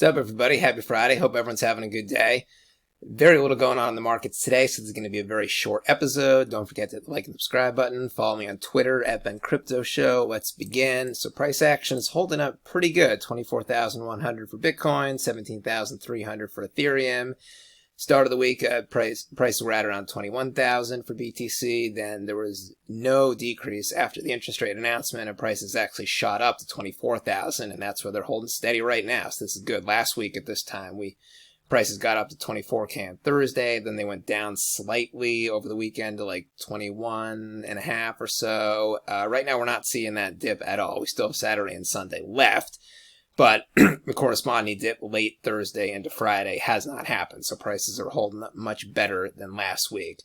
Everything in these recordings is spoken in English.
What's up, everybody? Happy Friday. Hope everyone's having a good day. Very little going on in the markets today, so this is going to be a very short episode. Don't forget to like and subscribe button. Follow me on Twitter at bencryptoshow. Let's begin. So price action is holding up pretty good. 24,100 for Bitcoin, 17,300 for Ethereum. Start of the week, prices were at around 21,000 for BTC. Then there was no decrease after the interest rate announcement, and prices actually shot up to 24,000, and that's where they're holding steady right now. So this is good. Last week at this time, prices got up to 24K on Thursday. Then they went down slightly over the weekend to like 21.5 or so. Right now, we're not seeing that dip at all. We still have Saturday and Sunday left. But the corresponding dip late Thursday into Friday has not happened. So prices are holding up much better than last week.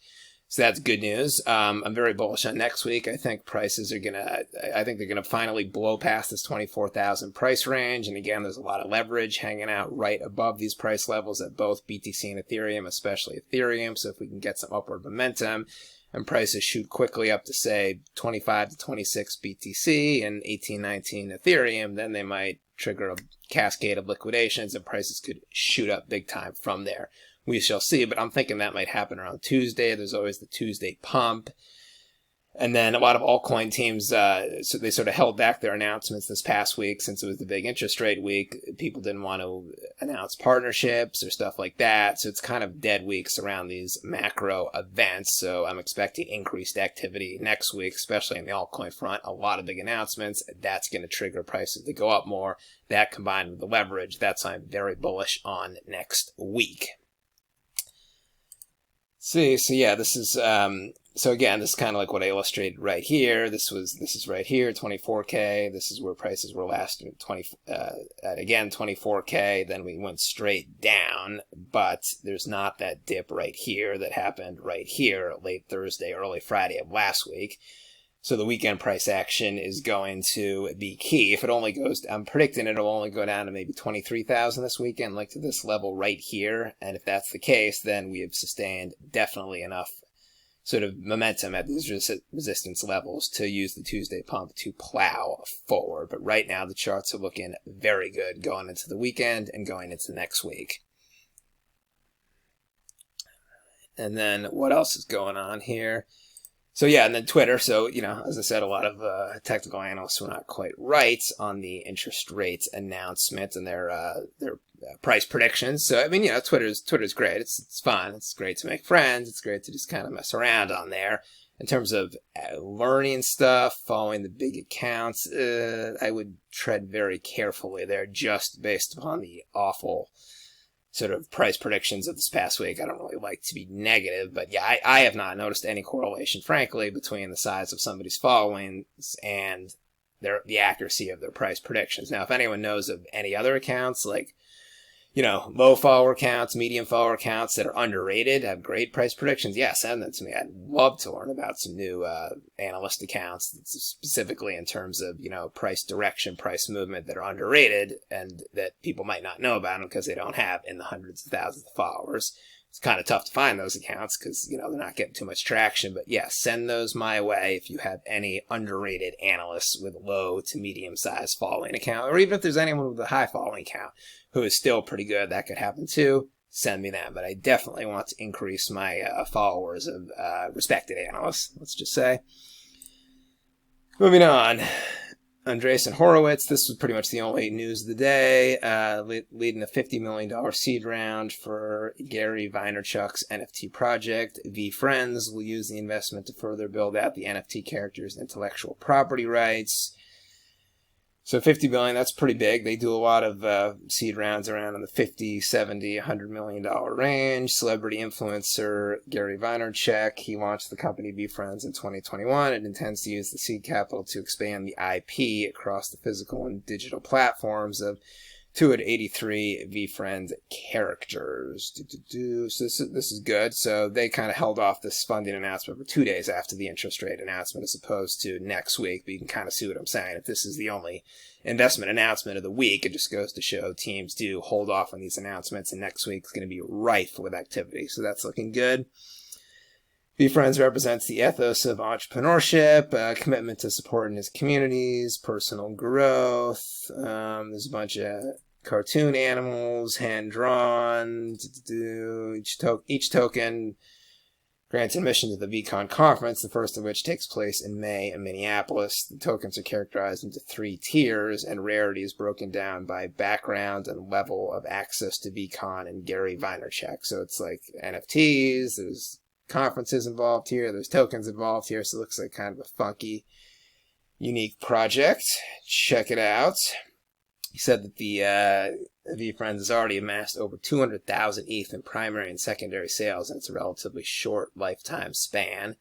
So that's good news. I'm very bullish on next week. I think they're going to finally blow past this 24,000 price range. And again, there's a lot of leverage hanging out right above these price levels at both BTC and Ethereum, especially Ethereum. So if we can get some upward momentum and prices shoot quickly up to, say, 25 to 26 BTC and 18, 19 Ethereum, then they might trigger a cascade of liquidations and prices could shoot up big time from there. We shall see, but I'm thinking that might happen around Tuesday. There's always the Tuesday pump. And then a lot of altcoin teams, so they sort of held back their announcements this past week since it was the big interest rate week. People didn't want to announce partnerships or stuff like that. So it's kind of dead weeks around these macro events. So I'm expecting increased activity next week, especially on the altcoin front. A lot of big announcements. That's going to trigger prices to go up more. That combined with the leverage, that's why I'm very bullish on next week. See, so yeah, this is, so again, this is kind of like what I illustrated right here. This is right here, 24K. This is where prices were last at again, 24K. Then we went straight down, but there's not that dip right here that happened right here late Thursday, early Friday of last week. So the weekend price action is going to be key. If it only goes, I'm predicting it'll only go down to maybe 23,000 this weekend, like to this level right here. And if that's the case, then we have sustained definitely enough sort of momentum at these resistance levels to use the Tuesday pump to plow forward. But right now, the charts are looking very good going into the weekend and going into next week. And then what else is going on here? So yeah, and then Twitter. So, as I said, a lot of technical analysts were not quite right on the interest rates announcement and their price predictions. So, I mean, Twitter's great. It's fun. It's great to make friends. It's great to just kind of mess around on there. In terms of learning stuff, following the big accounts, I would tread very carefully there just based upon the awful sort of price predictions of this past week. I don't really like to be negative, but yeah, I have not noticed any correlation, frankly, between the size of somebody's followings and the accuracy of their price predictions. Now, if anyone knows of any other accounts, like, low follower counts, medium follower counts that are underrated, have great price predictions, yeah, send them to me. I'd love to learn about some new analyst accounts, specifically in terms of, price direction, price movement that are underrated and that people might not know about them because they don't have in the hundreds of thousands of followers. It's kind of tough to find those accounts because, they're not getting too much traction. But yeah, send those my way if you have any underrated analysts with low to medium-sized following account, or even if there's anyone with a high following count who is still pretty good, that could happen too. Send me them. But I definitely want to increase my followers of respected analysts, let's just say. Moving on. Andreessen Horowitz, this was pretty much the only news of the day, leading a $50 million seed round for Gary Vaynerchuk's NFT project. VeeFriends will use the investment to further build out the NFT character's intellectual property rights. So $50 billion, that's pretty big. They do a lot of seed rounds around in the $50, $70, $100 million range. Celebrity influencer Gary Vaynerchuk, he launched the company VeeFriends in 2021 and intends to use the seed capital to expand the IP across the physical and digital platforms of 283 VeeFriends characters. So this is good. So they kind of held off this funding announcement for 2 days after the interest rate announcement as opposed to next week. But you can kind of see what I'm saying. If this is the only investment announcement of the week, it just goes to show teams do hold off on these announcements, and next week is going to be rife with activity. So that's looking good. VeeFriends represents the ethos of entrepreneurship, commitment to supporting his communities, personal growth. There's a bunch of cartoon animals, hand-drawn. Each token grants admission to the VCon conference, the first of which takes place in May in Minneapolis. The tokens are characterized into 3 tiers, and rarity is broken down by background and level of access to VCon and Gary Vaynerchuk. So it's like NFTs, there's conferences involved here, there's tokens involved here, so it looks like kind of a funky, unique project. Check it out. He said that the VeeFriends has already amassed over 200,000 ETH in primary and secondary sales, and it's a relatively short lifetime span.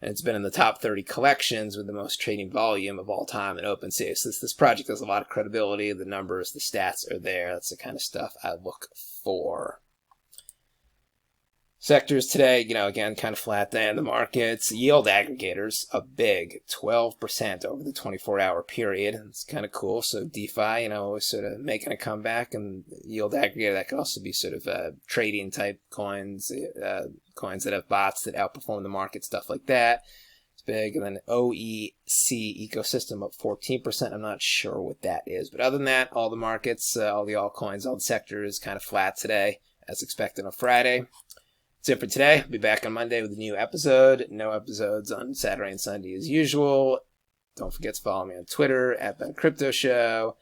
And it's been in the top 30 collections with the most trading volume of all time in OpenSea. So this project has a lot of credibility. The numbers, the stats are there. That's the kind of stuff I look for. Sectors today, again, kind of flat day in the markets. Yield aggregators, a big 12% over the 24-hour period. It's kind of cool. So DeFi, was sort of making a comeback, and yield aggregator, that could also be sort of trading type coins, coins that have bots that outperform the market, stuff like that. It's big. And then OEC ecosystem up 14%. I'm not sure what that is. But other than that, all the markets, all the altcoins, all the sectors kind of flat today, as expected on Friday. That's it for today. I'll be back on Monday with a new episode. No episodes on Saturday and Sunday as usual. Don't forget to follow me on Twitter at bencryptoshow.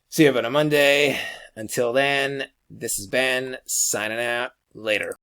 See you on Monday. Until then, this is Ben signing out. Later.